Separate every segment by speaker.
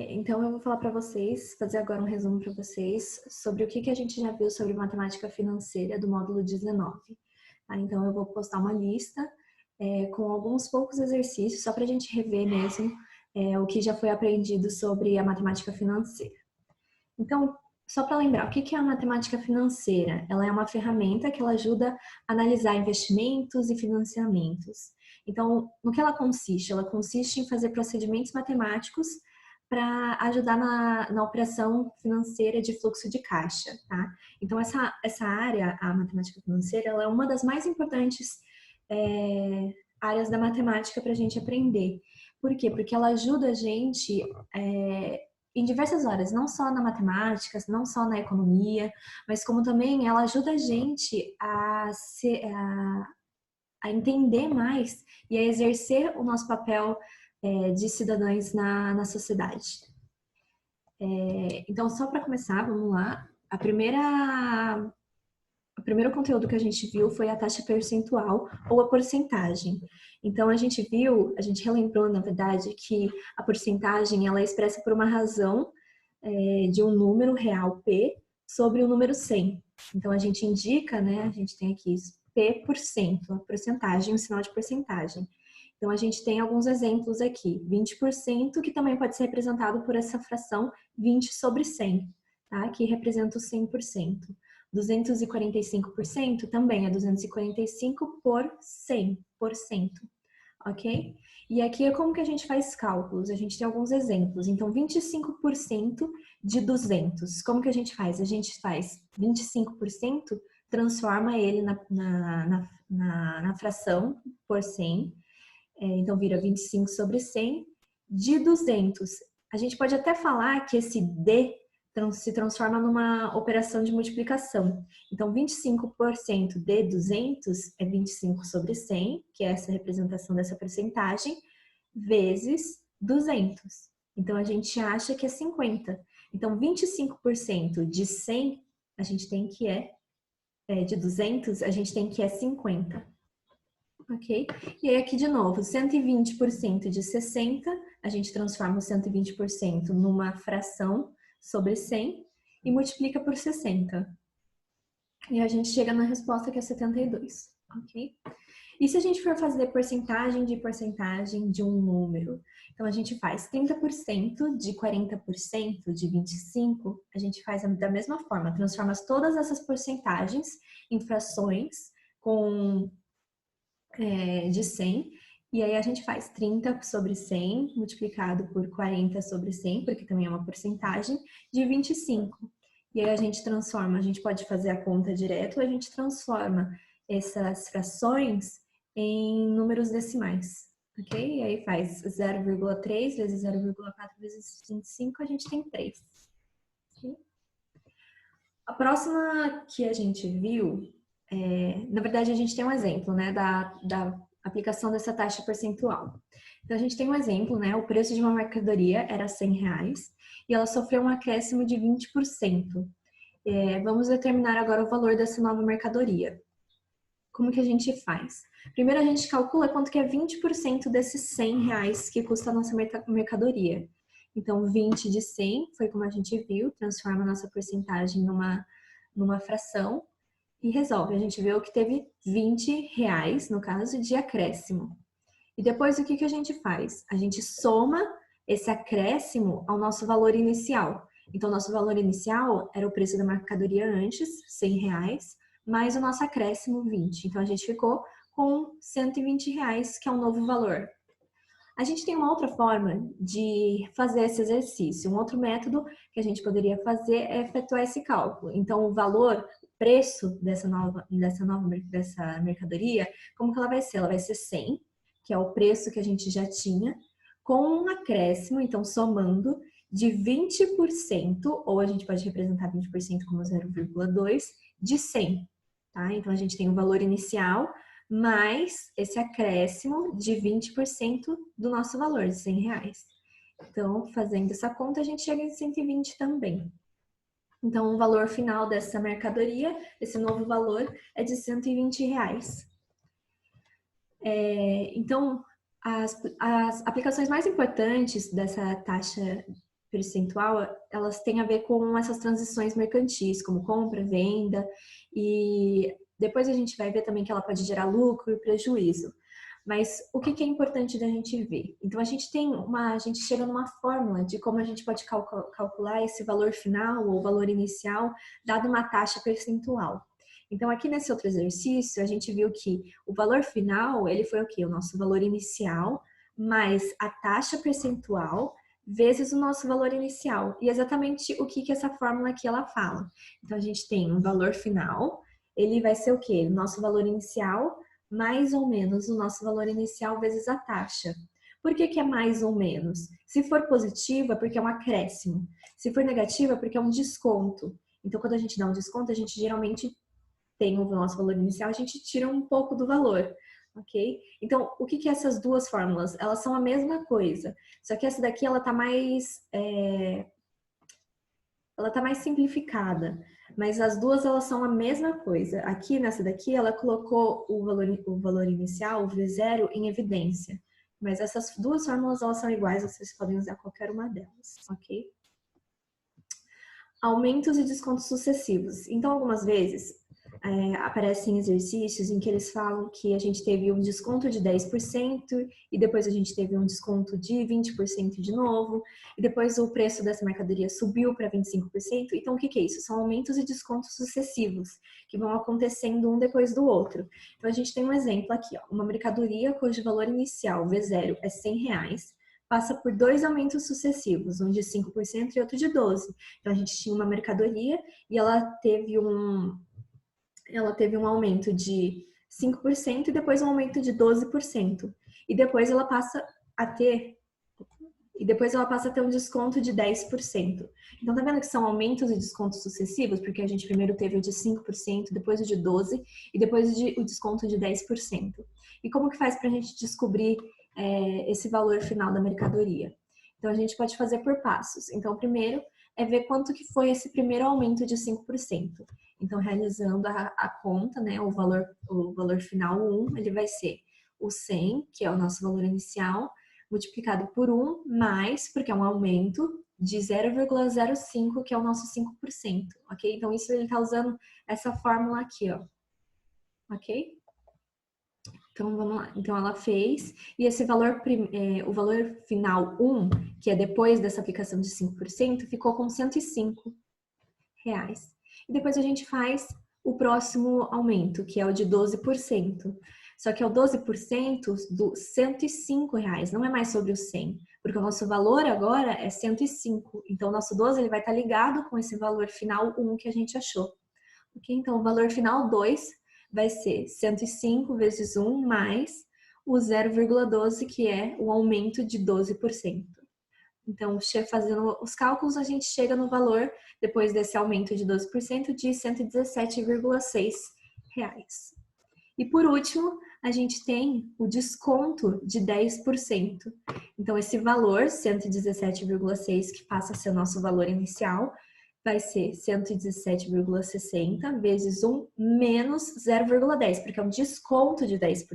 Speaker 1: Então eu vou falar para vocês, fazer agora um resumo para vocês sobre o que a gente já viu sobre matemática financeira do módulo 19. Tá? Então eu vou postar uma lista com alguns poucos exercícios, só para a gente rever mesmo o que já foi aprendido sobre a matemática financeira. Então, só para lembrar, o que é a matemática financeira? Ela é uma ferramenta que ela ajuda a analisar investimentos e financiamentos. Então, no que ela consiste? Ela consiste em fazer procedimentos matemáticos para ajudar na operação financeira de fluxo de caixa, tá? Então, essa área, a matemática financeira, ela é uma das mais importantes áreas da matemática para a gente aprender. Por quê? Porque ela ajuda a gente em diversas áreas, não só na matemática, não só na economia, mas como também ela ajuda a gente a entender mais e a exercer o nosso papel de cidadãos na sociedade. Então, só para começar, vamos lá. O primeiro conteúdo que a gente viu foi a taxa percentual ou a porcentagem. Então, a gente relembrou, na verdade, que a porcentagem ela é expressa por uma razão de um número real P sobre o número 100. Então, a gente indica, né, a gente tem aqui P%, a porcentagem, um sinal de porcentagem. Então, a gente tem alguns exemplos aqui. 20%, que também pode ser representado por essa fração 20 sobre 100, tá? Que representa o 100%. 245% também é 245 por 100%, ok? E aqui é como que a gente faz cálculos, a gente tem alguns exemplos. Então, 25% de 200, como que a gente faz? A gente faz 25%, transforma ele na fração por 100, então vira 25 sobre 100 de 200. A gente pode até falar que esse D se transforma numa operação de multiplicação. Então, 25% de 200 é 25 sobre 100, que é essa representação dessa porcentagem, vezes 200. Então, a gente acha que é 50. Então, 25% de 100, a gente tem que de 200, a gente tem que é 50. Ok? E aí, aqui de novo, 120% de 60, a gente transforma o 120% numa fração sobre 100 e multiplica por 60. E a gente chega na resposta que é 72, ok? E se a gente for fazer porcentagem de um número? Então, a gente faz 30% de 40% de 25, a gente faz da mesma forma, transforma todas essas porcentagens em frações de 100, e aí a gente faz 30 sobre 100 multiplicado por 40 sobre 100, porque também é uma porcentagem, de 25. E aí a gente pode fazer a conta direto, ou a gente transforma essas frações em números decimais, ok? E aí faz 0,3 vezes 0,4 vezes 25, a gente tem 3. Okay? A próxima que a gente viu, na verdade a gente tem um exemplo, né, da aplicação dessa taxa percentual. Então a gente tem um exemplo, né, o preço de uma mercadoria era R$100 e ela sofreu um acréscimo de 20%. Vamos determinar agora o valor dessa nova mercadoria. Como que a gente faz? Primeiro a gente calcula quanto que é 20% desses R$100 que custa a nossa mercadoria. Então 20 de 100 foi como a gente viu, transforma a nossa porcentagem numa fração e resolve. A gente viu que teve R$20, no caso, de acréscimo. E depois o que a gente faz? A gente soma esse acréscimo ao nosso valor inicial. Então, nosso valor inicial era o preço da mercadoria antes, R$100, mais o nosso acréscimo 20. Então, a gente ficou com R$120, que é um novo valor. A gente tem uma outra forma de fazer esse exercício. Um outro método que a gente poderia fazer é efetuar esse cálculo. Então, o valor, preço dessa mercadoria, como que ela vai ser? Ela vai ser 100, que é o preço que a gente já tinha, com um acréscimo, então somando, de 20%, ou a gente pode representar 20% como 0,2, de 100. Tá? Então, a gente tem o valor inicial, mais esse acréscimo de 20% do nosso valor, de R$100. Então, fazendo essa conta, a gente chega em 120 também. Então, o valor final dessa mercadoria, esse novo valor, é de R$120. Então, As aplicações mais importantes dessa taxa percentual, elas têm a ver com essas transições mercantis, como compra, venda, e depois a gente vai ver também que ela pode gerar lucro e prejuízo. Mas o que é importante da gente ver? Então a gente chega numa fórmula de como a gente pode calcular esse valor final ou valor inicial dado uma taxa percentual. Então aqui nesse outro exercício a gente viu que o valor final, ele foi o quê? O nosso valor inicial mais a taxa percentual vezes o nosso valor inicial. E exatamente o que essa fórmula aqui ela fala. Então a gente tem um valor final, ele vai ser o quê? O nosso valor inicial mais ou menos o nosso valor inicial vezes a taxa. Por que é mais ou menos? Se for positivo, é porque é um acréscimo. Se for negativo, é porque é um desconto. Então, quando a gente dá um desconto, a gente geralmente tem o nosso valor inicial, a gente tira um pouco do valor, ok? Então, o que essas duas fórmulas? Elas são a mesma coisa, só que essa daqui, ela tá mais simplificada, mas as duas elas são a mesma coisa. Aqui nessa daqui ela colocou o valor inicial, o V0, em evidência. Mas essas duas fórmulas elas são iguais, vocês podem usar qualquer uma delas, ok? Aumentos e descontos sucessivos. Então, algumas vezes aparecem exercícios em que eles falam que a gente teve um desconto de 10% e depois a gente teve um desconto de 20% de novo e depois o preço dessa mercadoria subiu para 25%. Então, o que é isso? São aumentos e descontos sucessivos que vão acontecendo um depois do outro. Então, a gente tem um exemplo aqui, ó, uma mercadoria cujo valor inicial, V0, é R$100, passa por dois aumentos sucessivos, um de 5% e outro de 12%. Então, a gente tinha uma mercadoria e ela teve um aumento de 5% e depois um aumento de 12%. E depois ela passa a ter um desconto de 10%. Então, tá vendo que são aumentos e descontos sucessivos? Porque a gente primeiro teve o de 5%, depois o de 12% e depois o desconto de 10%. E como que faz para a gente descobrir esse valor final da mercadoria? Então, a gente pode fazer por passos. Então, primeiro é ver quanto que foi esse primeiro aumento de 5%. Então, realizando a conta, né, o valor final 1, ele vai ser o 100, que é o nosso valor inicial, multiplicado por 1, mais, porque é um aumento, de 0,05, que é o nosso 5%, ok? Então, isso ele está usando essa fórmula aqui, ó, ok? Então, vamos lá. Então, ela fez, e esse valor, o valor final 1, que é depois dessa aplicação de 5%, ficou com R$105. E depois a gente faz o próximo aumento, que é o de 12%. Só que é o 12% do R$105, não é mais sobre o 100, porque o nosso valor agora é 105. Então, o nosso 12 ele vai estar ligado com esse valor final 1 que a gente achou. Okay? Então, o valor final 2 vai ser 105 vezes 1 mais o 0,12, que é o aumento de 12%. Então, fazendo os cálculos, a gente chega no valor, depois desse aumento de 12%, de R$117,6. E por último, a gente tem o desconto de 10%. Então, esse valor, 117,6, que passa a ser o nosso valor inicial, vai ser 117,60 vezes 1 menos 0,10, porque é um desconto de 10%.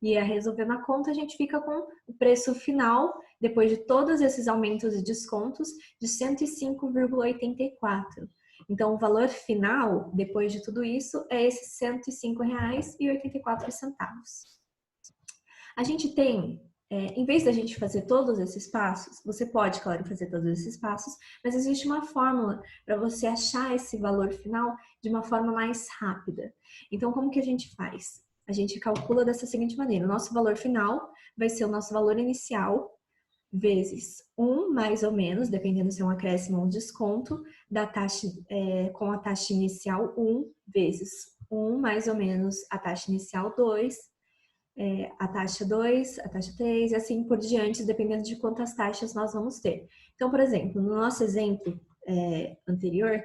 Speaker 1: E resolvendo a conta, a gente fica com o preço final, depois de todos esses aumentos e descontos, de R$105,84. Então, o valor final, depois de tudo isso, é esses R$105,84. A gente tem, em vez da gente fazer todos esses passos, você pode, claro, fazer todos esses passos, mas existe uma fórmula para você achar esse valor final de uma forma mais rápida. Então, como que a gente faz? A gente calcula dessa seguinte maneira: o nosso valor final vai ser o nosso valor inicial vezes 1, mais ou menos, dependendo se é um acréscimo ou um desconto, da taxa, com a taxa inicial 1, vezes 1, mais ou menos, a taxa inicial 2, a taxa 2, a taxa 3, e assim por diante, dependendo de quantas taxas nós vamos ter. Então, por exemplo, no nosso exemplo anterior,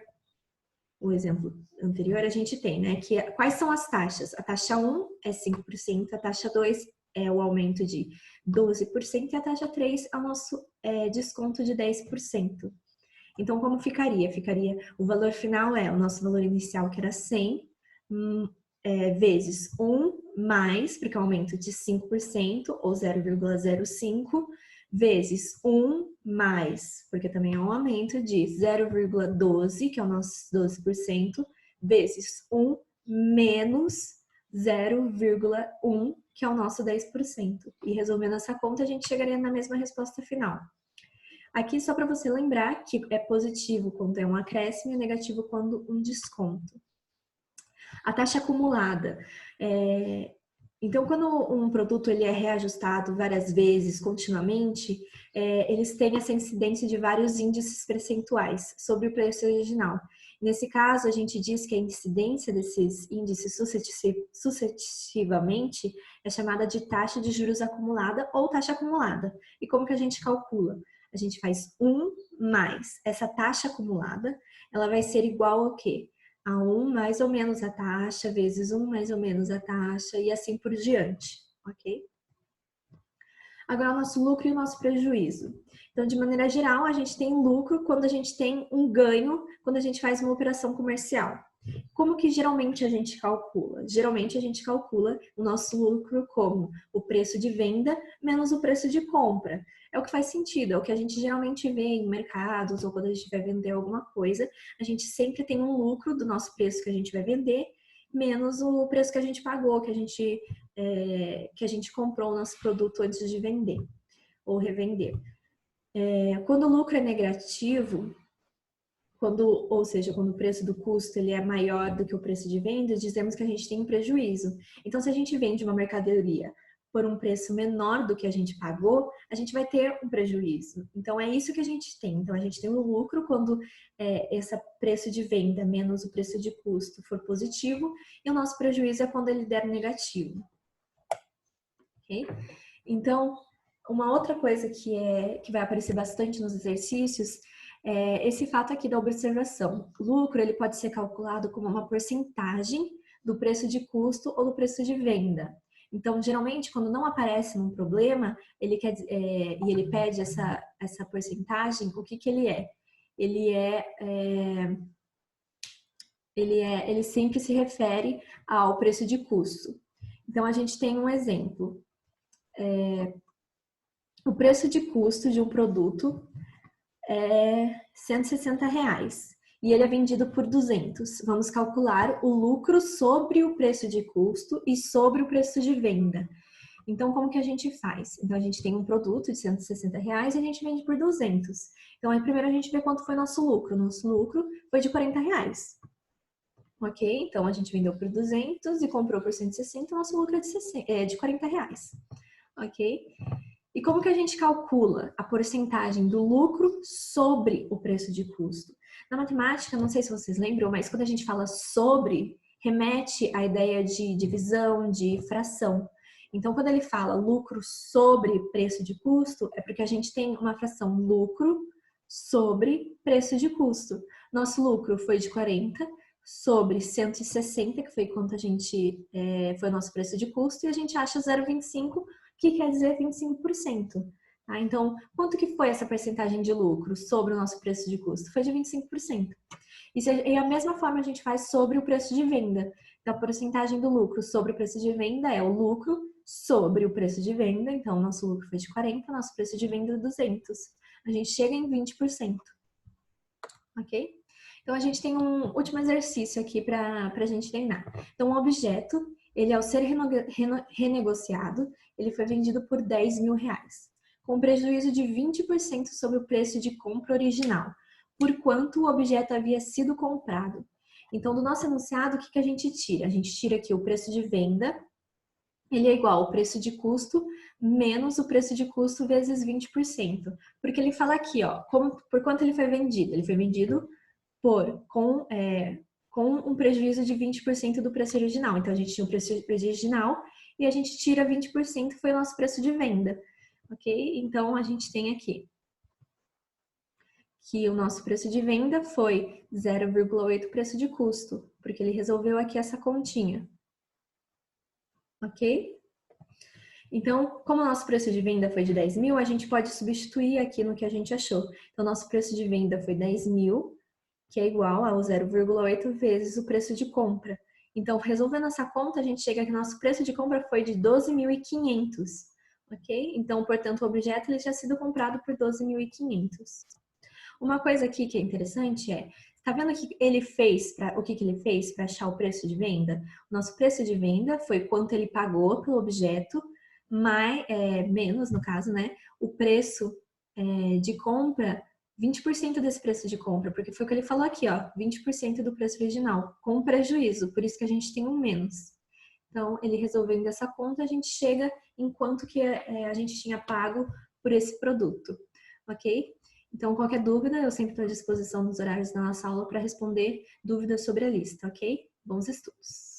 Speaker 1: o exemplo anterior, a gente tem, né, que quais são as taxas? A taxa 1 é 5%, a taxa 2 é o aumento de 12% e a taxa 3 é o nosso desconto de 10%. Então, como ficaria? Ficaria, o valor final é o nosso valor inicial, que era 100, vezes 1 mais, porque é um aumento de 5%, ou 0,05, vezes 1 mais, porque também é um aumento de 0,12, que é o nosso 12%, vezes 1 menos 0,1, que é o nosso 10%. E resolvendo essa conta, a gente chegaria na mesma resposta final. Aqui, só para você lembrar que é positivo quando é um acréscimo e negativo quando um desconto. A taxa acumulada. Então, quando um produto ele é reajustado várias vezes, continuamente, eles têm essa incidência de vários índices percentuais sobre o preço original. Nesse caso, a gente diz que a incidência desses índices sucessivamente é chamada de taxa de juros acumulada ou taxa acumulada. E como que a gente calcula? A gente faz 1 mais essa taxa acumulada, ela vai ser igual ao quê? A 1 mais ou menos a taxa, vezes 1 mais ou menos a taxa, e assim por diante, ok? Agora, o nosso lucro e o nosso prejuízo. Então, de maneira geral, a gente tem lucro quando a gente tem um ganho, quando a gente faz uma operação comercial. Como que geralmente a gente calcula? Geralmente a gente calcula o nosso lucro como o preço de venda menos o preço de compra. É o que faz sentido, é o que a gente geralmente vê em mercados ou quando a gente vai vender alguma coisa, a gente sempre tem um lucro do nosso preço que a gente vai vender, menos o preço que a gente pagou, que a gente comprou o nosso produto antes de vender ou revender. Quando o lucro é negativo, ou seja, quando o preço do custo ele é maior do que o preço de venda, dizemos que a gente tem um prejuízo. Então, se a gente vende uma mercadoria por um preço menor do que a gente pagou, a gente vai ter um prejuízo. Então, é isso que a gente tem. Então, a gente tem um lucro quando esse preço de venda menos o preço de custo for positivo, e o nosso prejuízo é quando ele der negativo. Okay? Então, uma outra coisa que vai aparecer bastante nos exercícios é esse fato aqui da observação. O lucro ele pode ser calculado como uma porcentagem do preço de custo ou do preço de venda. Então, geralmente, quando não aparece um problema, e ele pede essa porcentagem, o que ele é? Ele sempre se refere ao preço de custo. Então, a gente tem um exemplo. O preço de custo de um produto é R$160 e ele é vendido por 200. Vamos calcular o lucro sobre o preço de custo e sobre o preço de venda. Então, como que a gente faz? Então, a gente tem um produto de R$160 e a gente vende por 200. Então, aí primeiro a gente vê quanto foi nosso lucro. Nosso lucro foi de R$40. Ok? Então, a gente vendeu por 200 e comprou por 160, nosso lucro é de R$40. Ok? E como que a gente calcula a porcentagem do lucro sobre o preço de custo? Na matemática, não sei se vocês lembram, mas quando a gente fala sobre, remete à ideia de divisão, de fração. Então, quando ele fala lucro sobre preço de custo, é porque a gente tem uma fração lucro sobre preço de custo. Nosso lucro foi de 40 sobre 160, que foi quanto foi o nosso preço de custo, e a gente acha 0,25, que quer dizer 25%. Tá? Então, quanto que foi essa porcentagem de lucro sobre o nosso preço de custo? Foi de 25%. E a mesma forma a gente faz sobre o preço de venda. Então, a porcentagem do lucro sobre o preço de venda é o lucro sobre o preço de venda. Então, o nosso lucro foi de 40, nosso preço de venda é 200. A gente chega em 20%. Ok? Então, a gente tem um último exercício aqui para a gente treinar. Então, o objeto, ele ao ser renegociado, ele foi vendido por R$10.000, com prejuízo de 20% sobre o preço de compra original, por quanto o objeto havia sido comprado. Então, do nosso enunciado, o que a gente tira? A gente tira aqui o preço de venda, ele é igual ao preço de custo menos o preço de custo vezes 20%. Porque ele fala aqui, ó, por quanto ele foi vendido? Ele foi vendido com um prejuízo de 20% do preço original. Então, a gente tinha o preço original e a gente tira 20%, que foi o nosso preço de venda. Ok? Então, a gente tem aqui que o nosso preço de venda foi 0,8 preço de custo, porque ele resolveu aqui essa continha. Ok? Então, como o nosso preço de venda foi de 10.000, a gente pode substituir aqui no que a gente achou. Então, nosso preço de venda foi 10.000, que é igual ao 0,8 vezes o preço de compra. Então, resolvendo essa conta, a gente chega que nosso preço de compra foi de 12.500, ok? Então, portanto, o objeto ele tinha sido comprado por 12.500. Uma coisa aqui que é interessante tá vendo que ele fez, o que ele fez para achar o preço de venda? O nosso preço de venda foi quanto ele pagou pelo objeto, menos, no caso, né? O preço de compra, 20% desse preço de compra, porque foi o que ele falou aqui, ó, 20% do preço original, com prejuízo, por isso que a gente tem um menos. Então, ele resolvendo essa conta, a gente chega em quanto que a gente tinha pago por esse produto, ok? Então, qualquer dúvida, eu sempre estou à disposição nos horários da nossa aula para responder dúvidas sobre a lista, ok? Bons estudos!